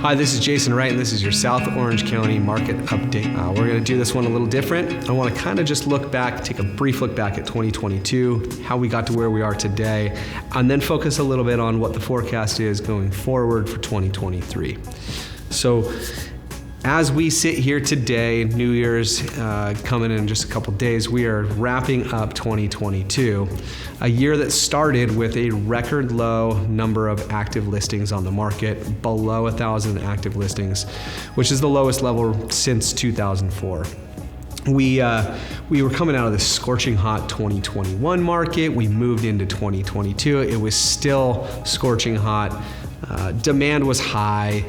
Hi, this is Jason Wright, and this is your South Orange County Market Update. We're going to do this one a little different. I want to kind of just look back, take a brief look back at 2022, how we got to where we are today, and then focus a little bit on what the forecast is going forward for 2023. So, as we sit here today, New Year's coming in just a couple days, we are wrapping up 2022, a year that started with a record low number of active listings on the market, below 1,000 active listings, which is the lowest level since 2004. We were coming out of the scorching hot 2021 market. We moved into 2022. It was still scorching hot. Demand was high.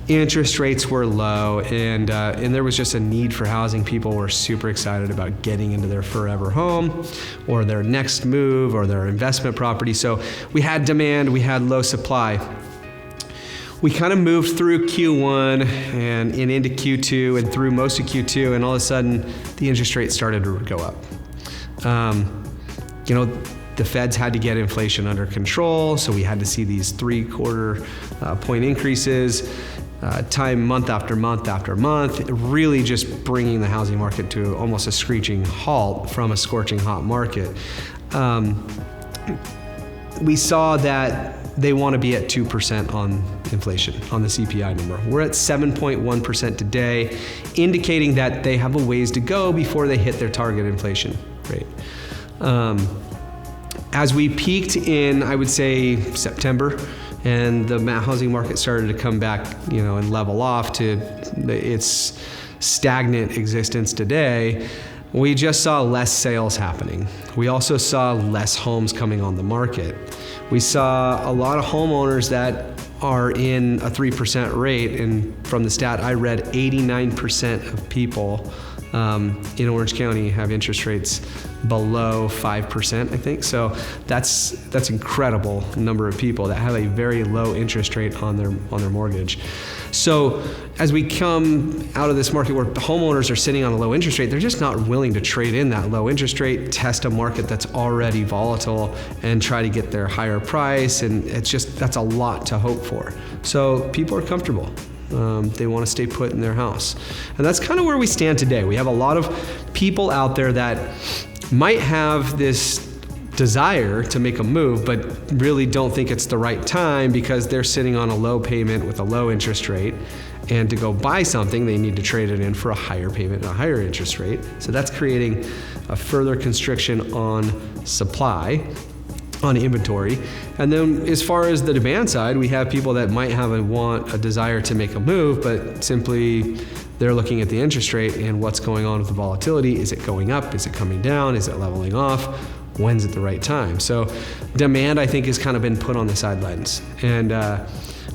Interest rates were low, and there was just a need for housing. People were super excited about getting into their forever home or their next move or their investment property. So we had demand, we had low supply. We kind of moved through Q1 and into Q2 and through most of Q2, and all of a sudden the interest rate started to go up. The feds had to get inflation under control, so we had to see these 3/4 point increases, time month after month after month, really just bringing the housing market to almost a screeching halt from a scorching hot market. We saw that they want to be at 2% on inflation, on the CPI number. We're at 7.1% today, indicating that they have a ways to go before they hit their target inflation rate. As we peaked in, I would say, September, and the housing market started to come back, and level off to its stagnant existence today, we just saw less sales happening. We also saw less homes coming on the market. We saw a lot of homeowners that are in a 3% rate, and from the stat I read, 89% of people in Orange County have interest rates below 5%, I think. So that's incredible number of people that have a very low interest rate on their mortgage. So as we come out of this market where homeowners are sitting on a low interest rate, they're just not willing to trade in that low interest rate, test a market that's already volatile, and try to get their higher price. And that's a lot to hope for. So people are comfortable. They want to stay put in their house. And that's kind of where we stand today. We have a lot of people out there that might have this desire to make a move, but really don't think it's the right time because they're sitting on a low payment with a low interest rate. And to go buy something, they need to trade it in for a higher payment and a higher interest rate. So that's creating a further constriction on supply, on inventory. And then as far as the demand side, we have people that might have a desire to make a move, but simply they're looking at the interest rate and what's going on with the volatility. Is it going up? Is it coming down? Is it leveling off? When's it the right time? So demand, I think, has kind of been put on the sidelines. And I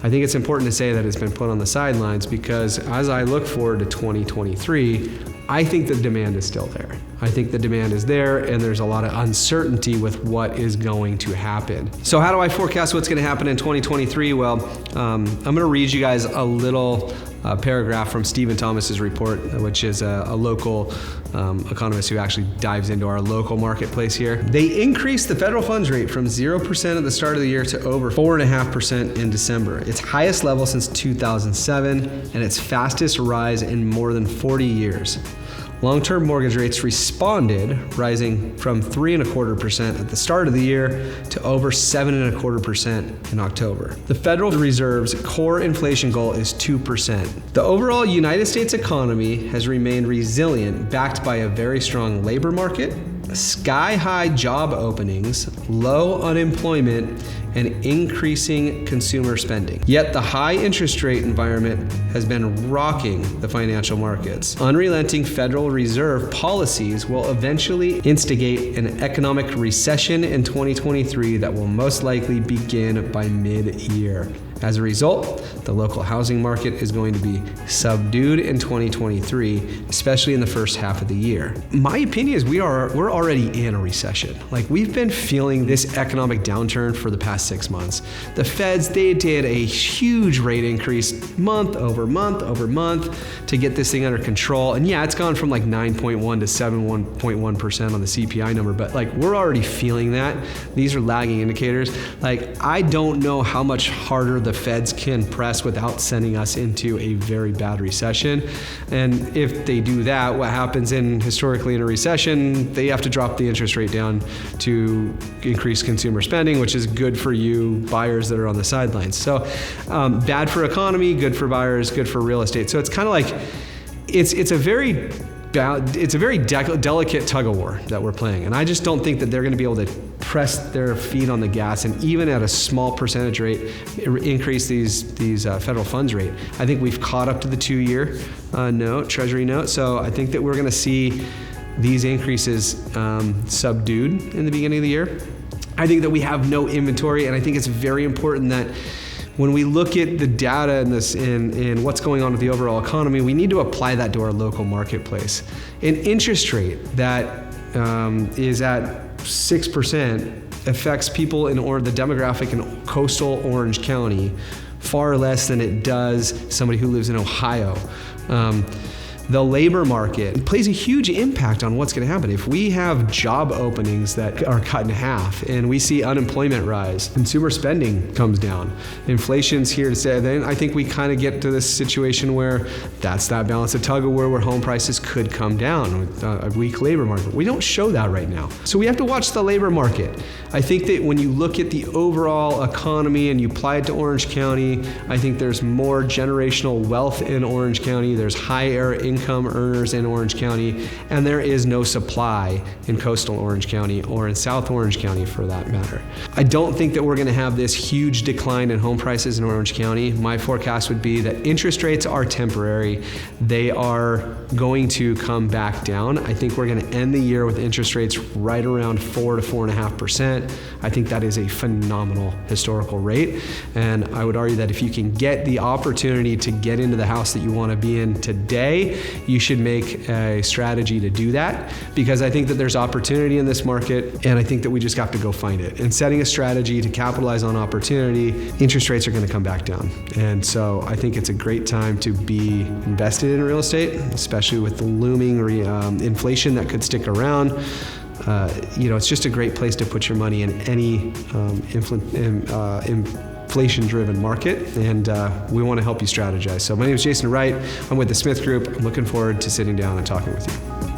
think it's important to say that it's been put on the sidelines because as I look forward to 2023, I think the demand is still there. I think the demand is there, and there's a lot of uncertainty with what is going to happen. So how do I forecast what's going to happen in 2023? Well, I'm going to read you guys a little paragraph from Stephen Thomas's report, which is a local economist who actually dives into our local marketplace here. They increased the federal funds rate from 0% at the start of the year to over 4.5% in December, its highest level since 2007 and its fastest rise in more than 40 years. Long-term mortgage rates responded, rising from 3.25% at the start of the year to over 7.25% in October. The Federal Reserve's core inflation goal is 2%. The overall United States economy has remained resilient, backed by a very strong labor market, sky-high job openings, low unemployment, and increasing consumer spending. Yet the high interest rate environment has been rocking the financial markets. Unrelenting Federal Reserve policies will eventually instigate an economic recession in 2023 that will most likely begin by mid-year. As a result, the local housing market is going to be subdued in 2023, especially in the first half of the year. My opinion is we're already in a recession. Like, we've been feeling this economic downturn for the past 6 months. The feds, they did a huge rate increase month over month over month to get this thing under control. And yeah, it's gone from like 9.1 to 7.1% on the CPI number, but like, we're already feeling that. These are lagging indicators. Like, I don't know how much harder the feds can press without sending us into a very bad recession. And if they do that, what happens historically in a recession, they have to drop the interest rate down to increase consumer spending, which is good for you buyers that are on the sidelines. So bad for economy, good for buyers, good for real estate. So it's kind of like, it's a very delicate tug of war that we're playing. And I just don't think that they're going to be able to press their feet on the gas and even at a small percentage rate increase these federal funds rate. I think we've caught up to the 2-year Treasury note. So I think that we're going to see these increases subdued in the beginning of the year. I think that we have no inventory, and I think it's very important that when we look at the data and what's going on with the overall economy, we need to apply that to our local marketplace. An interest rate that is at 6% affects people in the demographic in coastal Orange County far less than it does somebody who lives in Ohio. The labor market plays a huge impact on what's going to happen. If we have job openings that are cut in half and we see unemployment rise, consumer spending comes down, inflation's here to stay, then I think we kind of get to this situation where that's that balance of tug of war where home prices could come down with a weak labor market. We don't show that right now. So we have to watch the labor market. I think that when you look at the overall economy and you apply it to Orange County, I think there's more generational wealth in Orange County. There's higher income earners in Orange County, and there is no supply in coastal Orange County or in South Orange County for that matter. I don't think that we're going to have this huge decline in home prices in Orange County. My forecast would be that interest rates are temporary. They are going to come back down. I think we're going to end the year with interest rates right around 4 to 4.5%. I think that is a phenomenal historical rate. And I would argue that if you can get the opportunity to get into the house that you want to be in today, you should make a strategy to do that, because I think that there's opportunity in this market, and I think that we just have to go find it. And setting a strategy to capitalize on opportunity, interest rates are going to come back down. And so I think it's a great time to be invested in real estate, especially with the looming inflation that could stick around. It's just a great place to put your money in any inflation-driven market, and we want to help you strategize. So my name is Jason Wright. I'm with the Smith Group. I'm looking forward to sitting down and talking with you.